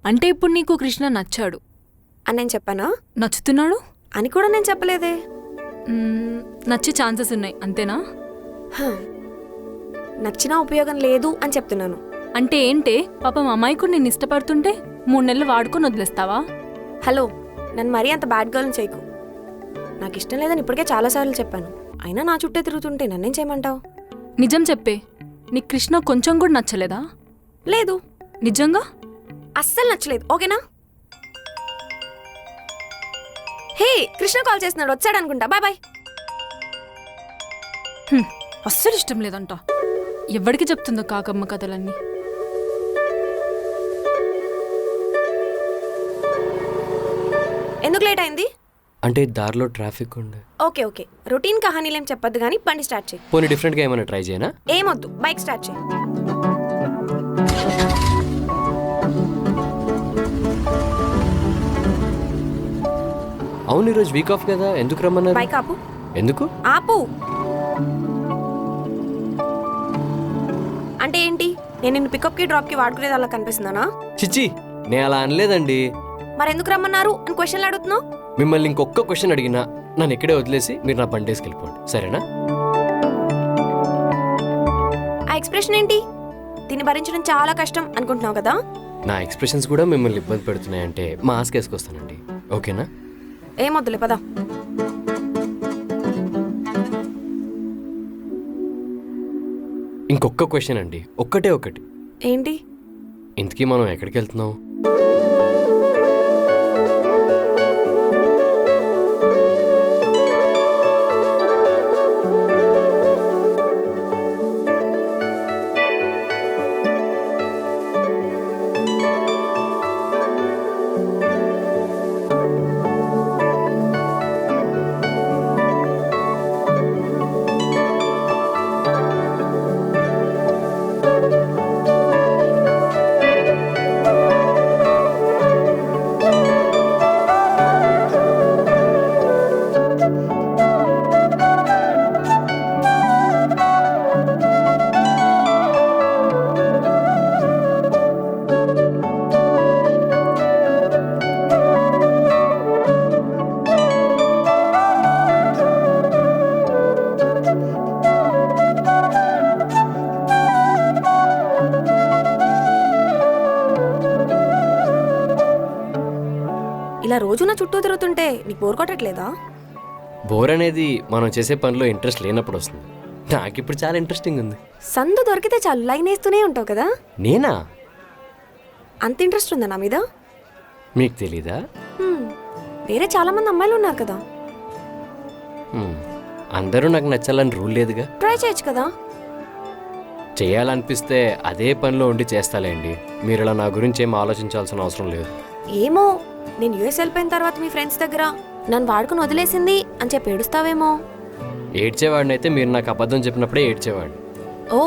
అంటే ఇప్పుడు నీకు కృష్ణ నచ్చాడు అని నేను చెప్పానా? నచ్చుతున్నాడు అని కూడా నేను చెప్పలేదే. నచ్చే ఛాన్సెస్ ఉన్నాయి అంతేనా? నచ్చినా ఉపయోగం లేదు అని చెప్తున్నాను. అంటే ఏంటే పాపం అమ్మాయికు నేను ఇష్టపడుతుంటే 3 నెలలు వాడుకొని వదిలేస్తావా? హలో, నన్ను మరీ అంత బ్యాడ్ గర్ల్ని చేయకు. నాకు ఇష్టం లేదని ఇప్పటికే చాలాసార్లు చెప్పాను. అయినా నా చుట్టే తిరుగుతుంటే నన్నేం చేయమంటావు? నిజం చెప్పే, నీకు కృష్ణ కొంచెం కూడా నచ్చలేదా? లేదు, నిజంగా అస్సలు నచ్చలేదు. ఓకేనా? హే, కృష్ణ కాల్ చేస్తున్నాడు, వచ్చాడు అనుకుంటా. Bye bye. అస్సలు ఇష్టం లేదంట. ఎవరికి చెప్తుందో కాకమ్మ కథలన్నీ. ఎందుకు లేట్ అయింది? అంటే దారిలో ట్రాఫిక్ ఉండే. ఓకే ఓకే, రొటీన్ కహానీలేం చెప్పొద్దు కానీ బండి స్టార్ట్ చేయి. పోనీ డిఫరెంట్గా ఏమైనా ట్రై చేయనా? ఏమొద్దు, బైక్ స్టార్ట్ చేయి. అవును, ఈరోజు వీక్ ఆఫ్ కదా, ఎందుకు రమ్మన్నారు? బైక్ ఆపు. ఎందుకు ఆపు అంటే ఏంటి? నేను నిన్ను పికప్కి డ్రాప్కి వాడుకునేది అలా కనిపిస్తున్నానా? చిచ్చి, నేను అలా అనలేదండి. మరెందుకు రమ్మన్నారు అని క్వశ్చన్లు అడుగుతున్నావు? మిమ్మల్ని ఇంకొక క్వశ్చన్ అడిగినా నన్ను ఇక్కడే వదిలేసి మీరు నా బండి వేసుకెళ్ళిపోండి, సరేనా? ఆ ఎక్స్ప్రెషన్ ఏంటి? దీన్ని భరించడం చాలా కష్టం అనుకుంటున్నావు కదా? నా ఎక్స్ప్రెషన్స్ కూడా మిమ్మల్ని ఇబ్బంది పెడుతున్నాయంటే మాస్క్ వేసుకొస్తానండి, ఓకేనా? ఏమొద్దులే, పదా. ఇంకొక క్వశ్చన్ అండి, ఒక్కటే ఒకటి. ఏంటి? ఇంతకీ మనం ఎక్కడికి వెళ్తున్నాం? ఇలా రోజు నా చుట్టూ తిరుగుతుంటే నీకు బోర్ కొట్టట్లేదా? బోర్ అనేది మనం చేసే పనిలో ఇంట్రెస్ట్ లేనప్పుడు వస్తుంది. నాకు ఇప్పుడు చాలా ఇంట్రెస్టింగ్ ఉంది. సందు దొరికితే చాలు లైన్ వేస్తూనే ఉంటావు కదా? నేనా? అంత ఇంట్రెస్ట్ ఉందా నా మీద? మీకు తెలీదా? వేరే చాలా మంది అమ్మాయిలు ఉన్నారు కదా. అందరూ నాకు నచ్చాలని రూల్ లేదుగా. ట్రై చేయొచ్చు కదా. చేయాలనిపిస్తే అదే పనిలో ఉండి చేస్తాలేండి. మీరు ఇలా నా గురించి ఏం ఆలోచించాల్సిన అవసరం లేదు. ఏమో, నేను యూఎస్ వెళ్ళిపోయిన తర్వాత మీ ఫ్రెండ్స్ దగ్గర నన్ను వాడుకుని వదిలేసింది అని చెప్పి ఏడుస్తావేమో. ఏడ్చేవాడినైతే మీరు నాకు అబద్ధం చెప్పినప్పుడే ఏడ్చేవాడు. ఓ,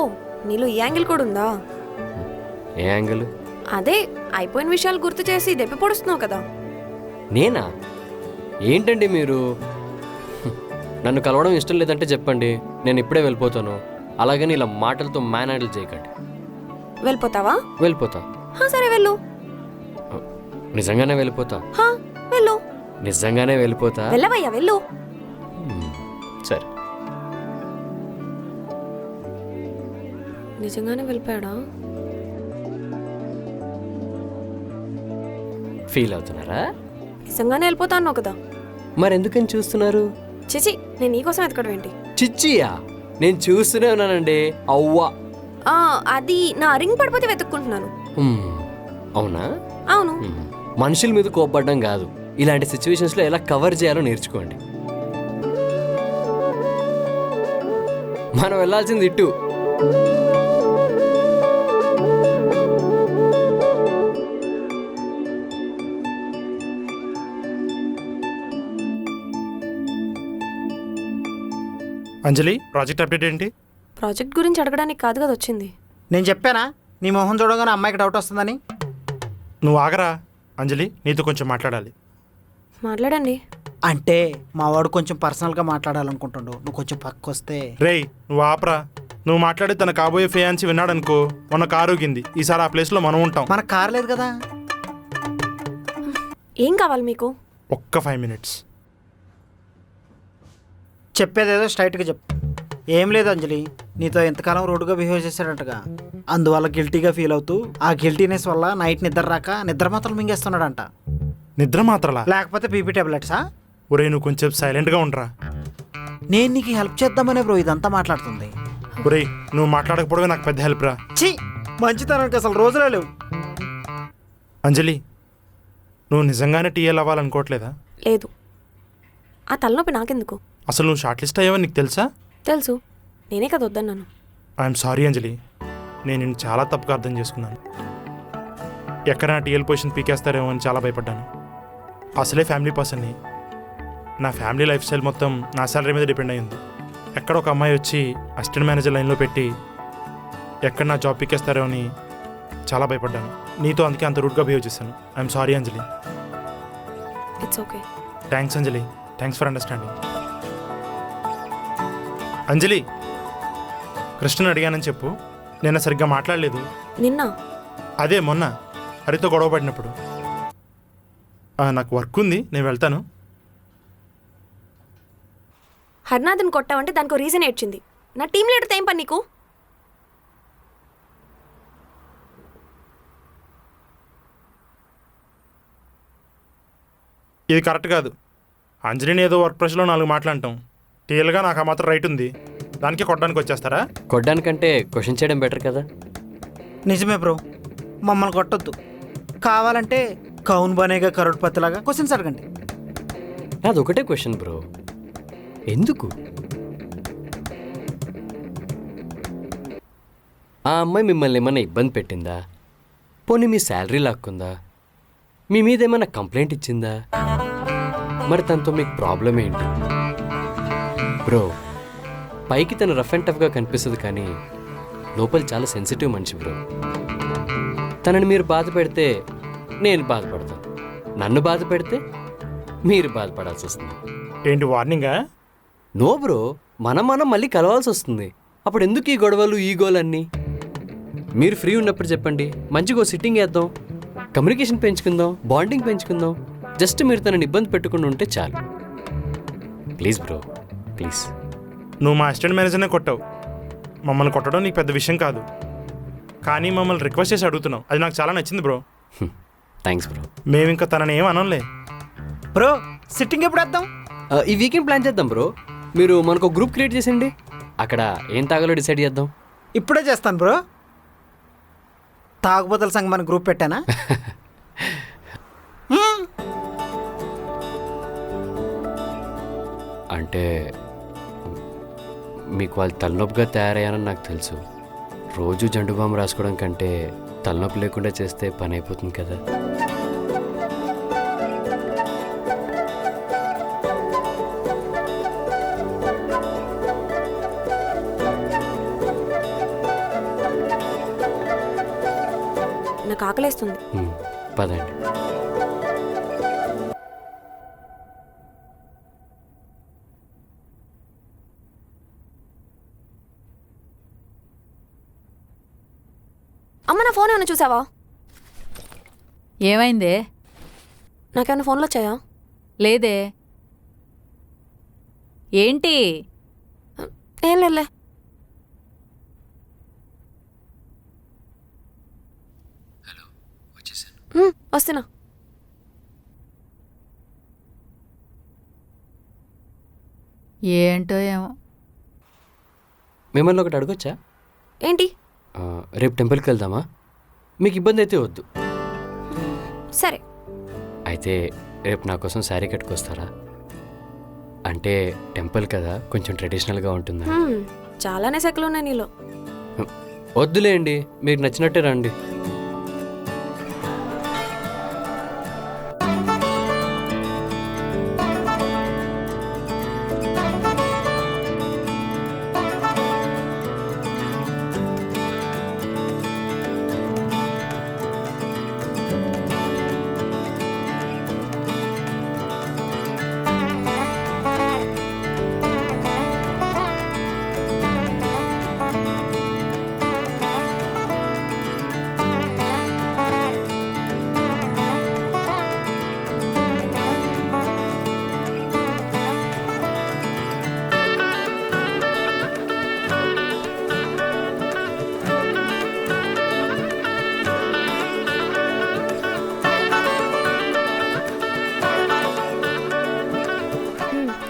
నీలో ఈ యాంగిల్ కూడా ఉందా? ఏ యాంగిల్? అదే, అయిపోయిన విషయాలు గుర్తు చేసి దెప్పి పొడుస్తున్నావు కదా. నేనా? ఏంటండి మీరు? నన్ను కలవడం ఇష్టం లేదంటే చెప్పండి, నేను ఇప్పుడే వెళ్ళిపోతాను. అలాగని ఇలా మాటలతో మేనేజల్ చేయకండి. వెళ్ళిపోతావా? వెళ్ళిపోతా. సరే వెళ్ళు. నిజంగానే వెళ్ళిపోతా. వెళ్ళు. నిజంగానే వెళ్ళిపోతా. వెళ్ళవయ్యా, వెళ్ళు. సరే. నిజంగానే వెళ్ళిపోయాడా? ఫీల్ అవుతున్నారా? నిజంగానే వెళ్ళిపోతాను కదా. మరెందుకని చూస్తున్నారు? చిచి, నేను నీకోసం ఎతకడం ఏంటి? చిచ్చియా? నేను చూస్తూనే ఉన్నానండి. అవ్వా, అది నా రింగ్ పడిపోతే వెతుక్కుంటున్నాను. అవునా? అవును. మనుషుల మీద కోప్పడడం కాదు, ఇలాంటి సిచ్యువేషన్స్ లో ఎలా కవర్ చేయాలో నేర్చుకోండి. మనం వెళ్ళాల్సింది ఇటు. అంజలి, ప్రాజెక్ట్ అప్డేట్ ఏంటి? ప్రాజెక్ట్ గురించి అడగడానికి కాదు కదా వచ్చింది. నేను చెప్పానా నీ మొహం చూడగానే అమ్మాయికి డౌట్ వస్తుందని? నువ్వు ఆగరా అంజలి, నీతో కొంచెం మాట్లాడాలి. మాట్లాడండి. అంటే మా వాడు కొంచెం పర్సనల్గా మాట్లాడాలనుకుంటుండు, నువ్వు కొంచెం పక్క వస్తే. రేయ్, నువ్వు ఆపరా. నువ్వు మాట్లాడి తన కాబోయే ఫేయాన్సి విన్నాడనుకో, మొన్న కారు ఊగింది. ఈసారి ఆ ప్లేస్లో మనం ఉంటాం. మనకు కారు లేదు కదా. ఏం కావాలి మీకు? ఒక్క 5 minutes. చెప్పేదేదో స్ట్రైట్గా చెప్పు. ఏం లేదు అంజలి, నీతో ఎంతకాలం రూడ్గా బిహేవ్ చేశాడంటగా, అందువల్ల గిల్టీగా ఫీల్ అవుతూ ఆ గిల్టీనెస్ వల్ల నైట్ నిద్ర రాక నిద్ర మాత్రం మింగేస్తున్నాడంట. నిద్ర మాత్రలా? లేకపోతే పీపీ టాబ్లెట్సా? ఒరే నువ్వు కొంచెం సైలెంట్గా ఉండరా. నేను నీకు హెల్ప్ చేద్దామనే బ్రో ఇదంతా మాట్లాడుతుంది. ఒరే నువ్వు మాట్లాడకపోవడమే నాకు పెద్ద హెల్ప్ రా. ఛీ, మంచితనానికి అసలు రోజులే లేవు. అంజలి, నువ్వు నిజంగానే టీఎల్ అవ్వాలనుకోవట్లేదా? లేదు. ఆ తలనొప్పి నాకెందుకు? అసలు నువ్వు షార్ట్ లిస్ట్ అయ్యావని నీకు తెలుసా? తెలుసు, నేనే కదా వద్దన్నాను. ఐఎమ్ సారీ అంజలి, నేను నిన్ను చాలా తప్పుగా అర్థం చేసుకున్నాను. ఎక్కడ నా టీఎల్ పొజిషన్ పీకేస్తారేమో అని చాలా భయపడ్డాను. అసలే ఫ్యామిలీ పర్సన్ని. నా ఫ్యామిలీ లైఫ్ స్టైల్ మొత్తం నా శాలరీ మీద డిపెండ్ అయ్యింది. ఎక్కడ ఒక అమ్మాయి వచ్చి అసిస్టెంట్ మేనేజర్ లైన్లో పెట్టి ఎక్కడ నా జాబ్ పీకేస్తారో అని చాలా భయపడ్డాను. నీతో అందుకే అంత రూడ్గా బిహేవ్ చేశాను. I'm sorry Anjali. It's okay. Thanks Anjali, thanks for understanding. Anjali, కృష్ణని అడిగానని చెప్పు. నేను సరిగ్గా మాట్లాడలేదు. నిన్న అదే మొన్న హరితో గొడవ పడినప్పుడు. నాకు వర్క్ ఉంది, నేను వెళ్తాను. హరినాథన్ కొట్టావంటే దానికి రీజన్ ఏడ్చింది. నా టీం లీడర్తో ఏం పని నీకు? ఇది కరెక్ట్ కాదు. అంజలిని ఏదో వర్క్ ప్రెషర్లో 4 మాట్లాడటం. టీఎల్గా నాకు ఆ మాత్రం రైట్ ఉంది, దానికే కొట్టడానికి వచ్చేస్తారా? కొట్టడానికంటే క్వశ్చన్ చేయడం బెటర్ కదా. నిజమే బ్రో, మమ్మల్ని కొట్టొద్దు. కావాలంటే కౌన్ బనేగా కరోడ్పతిలాగా క్వశ్చన్స్ అడగండి. అది ఒకటే క్వశ్చన్ బ్రో, ఎందుకు ఆ అమ్మాయి మిమ్మల్ని ఏమైనా ఇబ్బంది పెట్టిందా? పోనీ మీ శాలరీ లాక్కుందా? మీ మీద ఏమైనా కంప్లైంట్ ఇచ్చిందా? మరి తనతో మీకు ప్రాబ్లం ఏంటి బ్రో? పైకి తను రఫ్ అండ్ టఫ్గా కనిపిస్తుంది, కానీ లోపల చాలా సెన్సిటివ్ మనిషి బ్రో. తనని మీరు బాధ పెడితే నేను బాధపడతాను, నన్ను బాధ పెడితే మీరు బాధపడాల్సి వస్తుంది. ఏంటి వార్నింగా? నో బ్రో, మనం మళ్ళీ కలవాల్సి వస్తుంది. అప్పుడు ఎందుకు ఈ గొడవలు ఈగోలన్నీ? మీరు ఫ్రీ ఉన్నప్పుడు చెప్పండి, మంచిగా సిట్టింగ్ వేద్దాం, కమ్యూనికేషన్ పెంచుకుందాం, బాండింగ్ పెంచుకుందాం. జస్ట్ మీరు తనని ఇబ్బంది పెట్టుకుని ఉంటే చాలు. Please bro, please. నువ్వు మా అసిస్టెంట్ మేనేజర్నే కొట్టావు. మమ్మల్ని కొట్టడం నీకు పెద్ద విషయం కాదు, కానీ మమ్మల్ని రిక్వెస్ట్ చేసి అడుగుతున్నావు. అది నాకు చాలా నచ్చింది బ్రో. Thanks bro. మేము ఇంకా తనని ఏం అనలే. బ్రో సిట్టింగ్ ఎప్పుడు వేద్దాం? ఈ వీకెండ్ ప్లాన్ చేద్దాం బ్రో. మీరు మనకు గ్రూప్ క్రియేట్ చేసేయండి, అక్కడ ఏం తాగాలో డిసైడ్ చేద్దాం. ఇప్పుడే చేస్తాను బ్రో. తాగుబోతల సంఘం మన గ్రూప్ పెట్టానా? అంటే మీకు వాళ్ళు తలనొప్పిగా తయారయ్యానని నాకు తెలుసు. రోజు జండు బామ్ రాసుకోవడం కంటే తలనొప్పి లేకుండా చేస్తే పని అయిపోతుంది కదా. నాకు ఆకలేస్తుంది. పదండి. అమ్మ, నా ఫోన్ ఏమైనా చూసావా? ఏమైందే? నాకేమైనా ఫోన్లో వచ్చాయా? లేదే. ఏంటి? ఏం లేదులే. వస్తున్నా. ఏంటో ఏమో. మిమ్మల్ని ఒకటి అడగొచ్చా? ఏంటి? రేపు టెంపుల్కి వెళ్దామా? మీకు ఇబ్బంది అయితే వద్దు. సరే. అయితే రేపు నా కోసం శారీ కట్టుకొస్తారా? అంటే టెంపుల్ కదా, కొంచెం ట్రెడిషనల్గా ఉంటుంది. చాలానే సెకలు ఉన్నాయి నీలో. వద్దులేండి, మీకు నచ్చినట్టే రండి.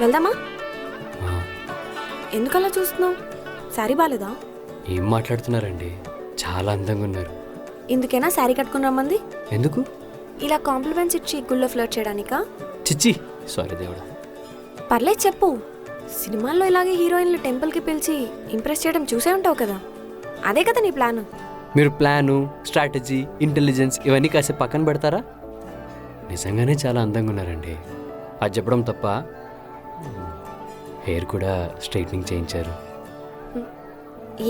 వెళ్దామా? ఆ, ఎందుకలా చూస్తున్నావు? శారీ బాలేదా? ఏం మాట్లాడుతున్నారండి? చాలా అందంగా ఉన్నారు. ఇందుకేనా శారీ కట్టుకుని రమ్మంది? ఎందుకు? ఇలా కాంప్లిమెంట్స్ ఇచ్చి గుళ్ళో ఫ్లర్ట్ చేయడానికా? చిచ్చి, సారీ దేవుడా. పర్లేదు చెప్పు. సినిమాల్లో ఇలాగే హీరోయిన్లు టెంపుల్కి పిలిచి ఇంప్రెస్ చేయడం చూసే ఉంటావు కదా. అదే కదా నీ ప్లాన్. మీరు ప్లాను, స్ట్రాటజీ, ఇంటెలిజెన్స్ ఇవన్నీ కాసేపు పక్కన పెడతారా? నిజంగానే చాలా అందంగా ఉన్నారండి. అది చెప్పడం తప్ప హెయిర్ కూడా స్ట్రైట్నింగ్ చేయించారు.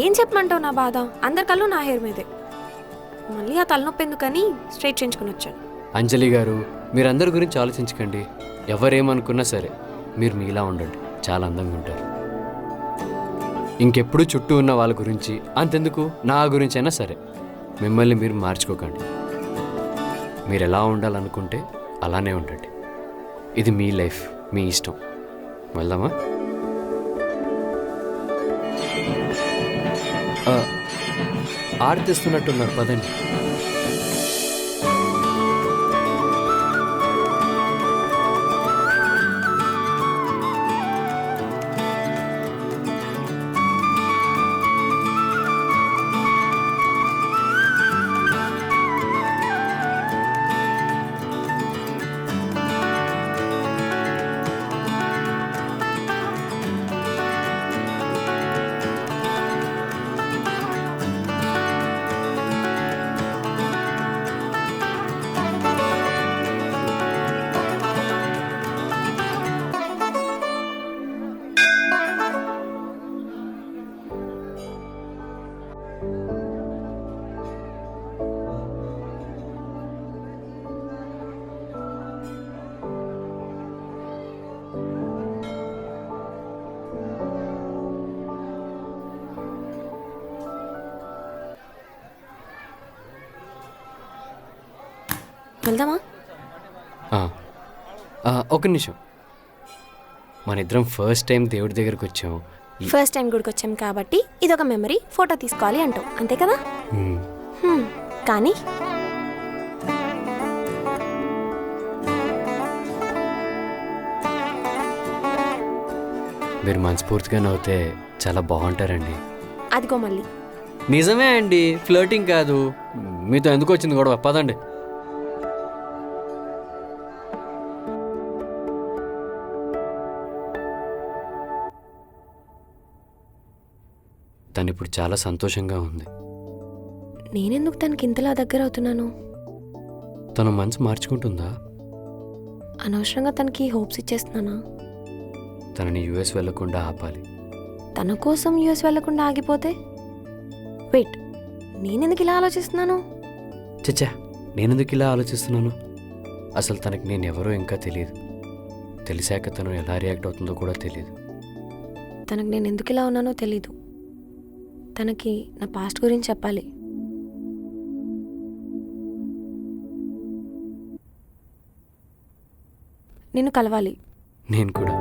ఏం చెప్పమంటావు నా బాధ? అందరి కళ్ళు నా హెయిర్ మీదే. మళ్ళీ ఆ తలనొప్పి ఎందుకని స్ట్రైట్ చేయించుకుని వచ్చాను. అంజలి గారు, మీరందరి గురించి ఆలోచించకండి. ఎవరేమనుకున్నా సరే మీరు మీలా ఉండండి, చాలా అందంగా ఉంటారు. ఇంకెప్పుడు చుట్టూ ఉన్న వాళ్ళ గురించి, అంతెందుకు నా గురించి అయినా సరే, మిమ్మల్ని మీరు మార్చుకోకండి. మీరు ఎలా ఉండాలనుకుంటే అలానే ఉండండి. ఇది మీ లైఫ్, మీ ఇష్టం. వెళ్దామా? ఆర్తిస్తున్నట్టున్నారు, పదండి. వెళ్దామా? ఒక నిమిషం. మన ఇద్దరం ఫస్ట్ టైం దేవుడి దగ్గరికి వచ్చాం. ఫస్ట్ టైం గుడికి వచ్చాం కాబట్టి ఇదొక మెమరీ, ఫోటో తీసుకోవాలి అంటావు, అంతే కదా? కానీ మీరు మనస్ఫూర్తిగా నవ్వుతే చాలా బాగుంటారండి. అదిగో మళ్ళీ. నిజమే అండి, ఫ్లర్టింగ్ కాదు. మీతో ఎందుకు వచ్చింది గొడవ? పదండి. తను ఇప్పుడు చాలా సంతోషంగా ఉంది. నేనెందుకు తనకి ఇంతలా దగ్గర అవుతున్నాను? తన మనసు మార్చుకుంటుందా? అనవసరంగా తనకి హోప్స్ ఇచ్చేస్తున్నానా? తనని యుఎస్ వెళ్లకుండా ఆపాలి. తన కోసం యూఎస్ వెళ్లకుండా ఆగిపోతే? వెయిట్, నేనెందుకు ఇలా ఆలోచిస్తున్నాను? చచ్చా, నేనెందుకు ఇలా ఆలోచిస్తున్నాను? అసలు తనకి నేను ఎవరో ఇంకా తెలియదు. తెలిసాక తను ఎలా రియాక్ట్ అవుతుందో కూడా తెలియదు. తనకు నేను ఎందుకు ఇలా ఉన్నానో తెలీదు. తనకి నా పాస్ట్ గురించి చెప్పాలి. నిన్ను కలవాలి. నేను కూడా.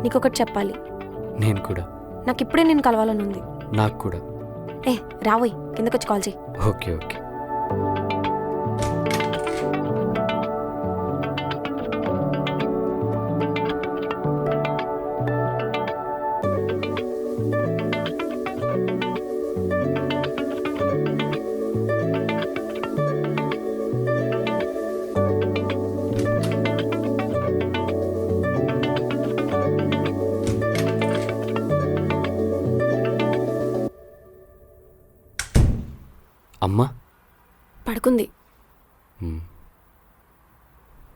నీకొకటి చెప్పాలి. నేను కూడా. నాకు ఇప్పుడే నేను కలవాలని ఉంది. నాకు కూడా. రావోయ్, కిందకొచ్చి కాల్ చేయి. Okay okay. అమ్మా పడుకుంది.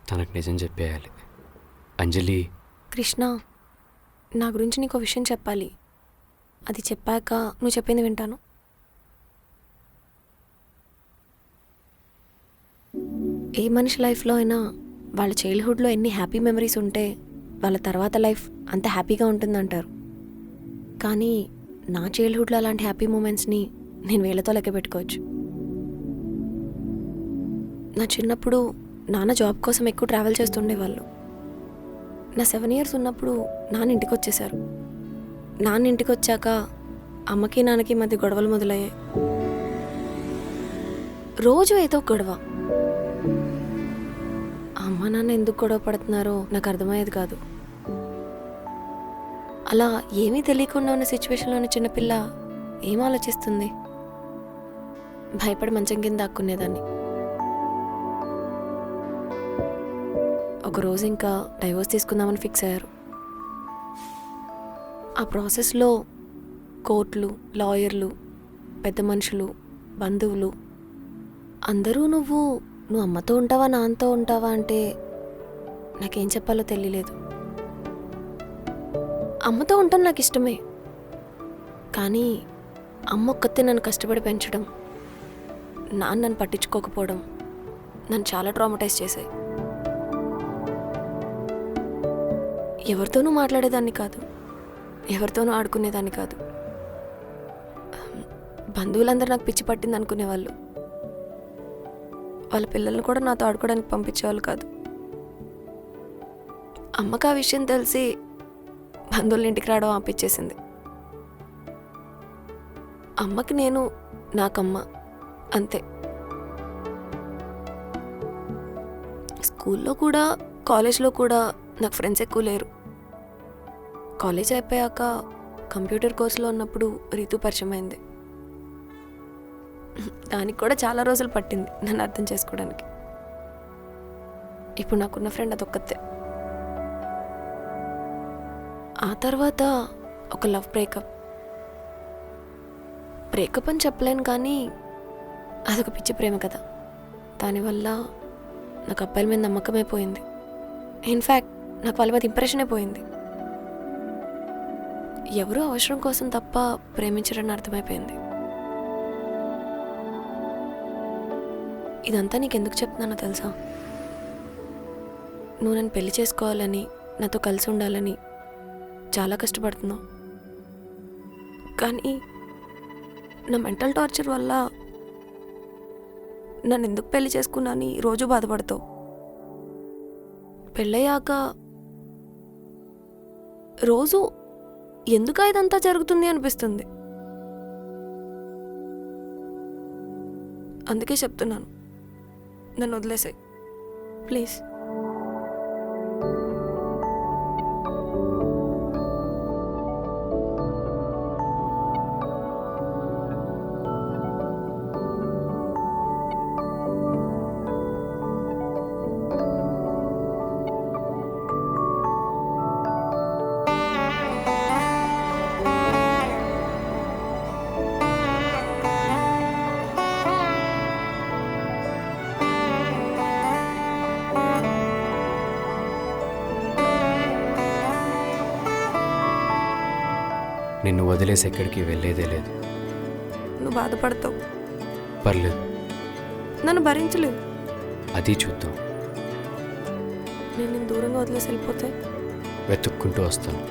తనకు నిజం చెప్పేయాలి. అంజలి. కృష్ణ, నా గురించి నీకు విషయం చెప్పాలి. అది చెప్పాక నువ్వు చెప్పింది వింటాను. ఏ మనిషి లైఫ్లో అయినా వాళ్ళ చైల్డ్హుడ్లో ఎన్ని హ్యాపీ మెమరీస్ ఉంటే వాళ్ళ తర్వాత లైఫ్ అంత హ్యాపీగా ఉంటుందంటారు. కానీ నా చైల్డ్హుడ్లో అలాంటి హ్యాపీ మూమెంట్స్ని నేను వేళ్ళతో లెక్క పెట్టుకోవచ్చు. నా చిన్నప్పుడు నాన్న జాబ్ కోసం ఎక్కువ ట్రావెల్ చేస్తుండేవాళ్ళు. నా 7 years ఉన్నప్పుడు నాన్న ఇంటికి వచ్చేసారు. నాన్న ఇంటికి వచ్చాక అమ్మకి నాన్నకి మధ్య గొడవలు మొదలయ్యాయి. రోజు ఏదో గొడవ. అమ్మ నాన్న ఎందుకు గొడవ పడుతున్నారో నాకు అర్థమయ్యేది కాదు. అలా ఏమీ తెలియకుండా ఉన్న సిచ్యువేషన్లోని చిన్నపిల్ల ఏం ఆలోచిస్తుంది? భయపడి మంచం కింద దాక్కునేదాన్ని. ఒకరోజు ఇంకా డైవోర్స్ తీసుకుందామని ఫిక్స్ అయ్యారు. ఆ ప్రాసెస్లో కోర్టులు, లాయర్లు, పెద్ద మనుషులు, బంధువులు అందరూ నువ్వు అమ్మతో ఉంటావా నాన్నతో ఉంటావా అంటే నాకేం చెప్పాలో తెలియలేదు. అమ్మతో ఉండటం నాకు ఇష్టమే, కానీ అమ్మ ఒక్కతే నన్ను కష్టపడి పెంచడం, నాన్న నన్ను పట్టించుకోకపోవడం నన్ను చాలా ట్రామటైజ్ చేశాయి. ఎవరితోనూ మాట్లాడేదాన్ని కాదు, ఎవరితోనూ ఆడుకునేదాన్ని కాదు. బంధువులందరూ నాకు పిచ్చి పట్టింది అనుకునేవాళ్ళు. వాళ్ళ పిల్లల్ని కూడా నాతో ఆడుకోవడానికి పంపించేవాళ్ళు కాదు. అమ్మకు ఆ విషయం తెలిసి బంధువుల ఇంటికి రావడం ఆపిచ్చేసింది. అమ్మకి నేను, నాకమ్మ అంతే. స్కూల్లో కూడా కాలేజ్లో కూడా నాకు ఫ్రెండ్స్ ఎక్కువ లేరు. కాలేజ్ అయిపోయాక కంప్యూటర్ కోర్సులో ఉన్నప్పుడు రీతు పరిచయం అయింది. దానికి కూడా చాలా రోజులు పట్టింది నన్ను అర్థం చేసుకోవడానికి. ఇప్పుడు నాకున్న ఫ్రెండ్ అదొక్కతే. ఆ తర్వాత ఒక లవ్ బ్రేకప్ అని చెప్పలేను, కానీ అదొక పిచ్చి ప్రేమ కదా. దానివల్ల నాకు అబ్బాయిల మీద నమ్మకమే పోయింది. ఇన్ఫ్యాక్ట్ నాకు వాళ్ళ మీద ఇంప్రెషనే పోయింది. ఎవరూ అవసరం కోసం తప్ప ప్రేమించరని అర్థమైపోయింది. ఇదంతా నీకెందుకు చెప్తున్నానో తెలుసా? నువ్వు నన్ను పెళ్లి చేసుకోవాలని, నాతో కలిసి ఉండాలని చాలా కష్టపడుతున్నావు. కానీ నా మెంటల్ టార్చర్ వల్ల నన్ను ఎందుకు పెళ్లి చేసుకున్నాని రోజు బాధపడతావు. పెళ్ళయ్యాక రోజు ఎందుకు ఇదంతా జరుగుతుంది అనిపిస్తుంది. అందుకే చెప్తున్నాను, నన్ను వదిలేసాయి ప్లీజ్. నిన్ను వదిలేసి ఎక్కడికి వెళ్ళేదే లేదు. నువ్వు బాధపడతావు, పర్లేదు, నన్ను భరించలేవు. అది చూద్దాం. నేను నిన్ను దూరంగా వదిలేసి వెళ్ళిపోతే వెతుక్కుంటూ వస్తాను.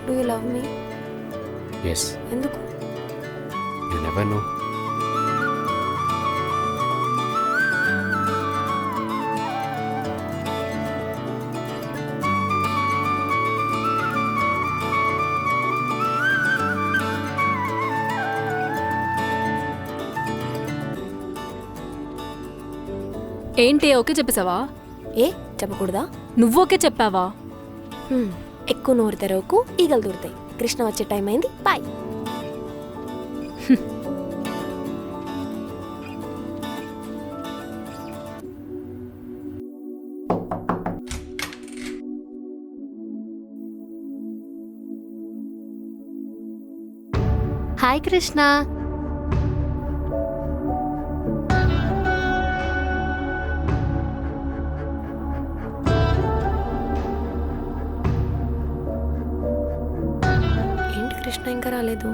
Do you love me? Yes. ఎందుకు? You never know. ఏంటి ఓకే చెప్పేసావా? ఏ చెప్పకూడదా? నువ్వు ఓకే చెప్పావా? ఎక్కువ నోరు తెరవకు, ఈగలు దూరుతాయి. కృష్ణ వచ్చే టైం అయింది, బాయ్. హాయ్ కృష్ణ. ఏంటి కృష్ణ ఇంకా రాలేదు?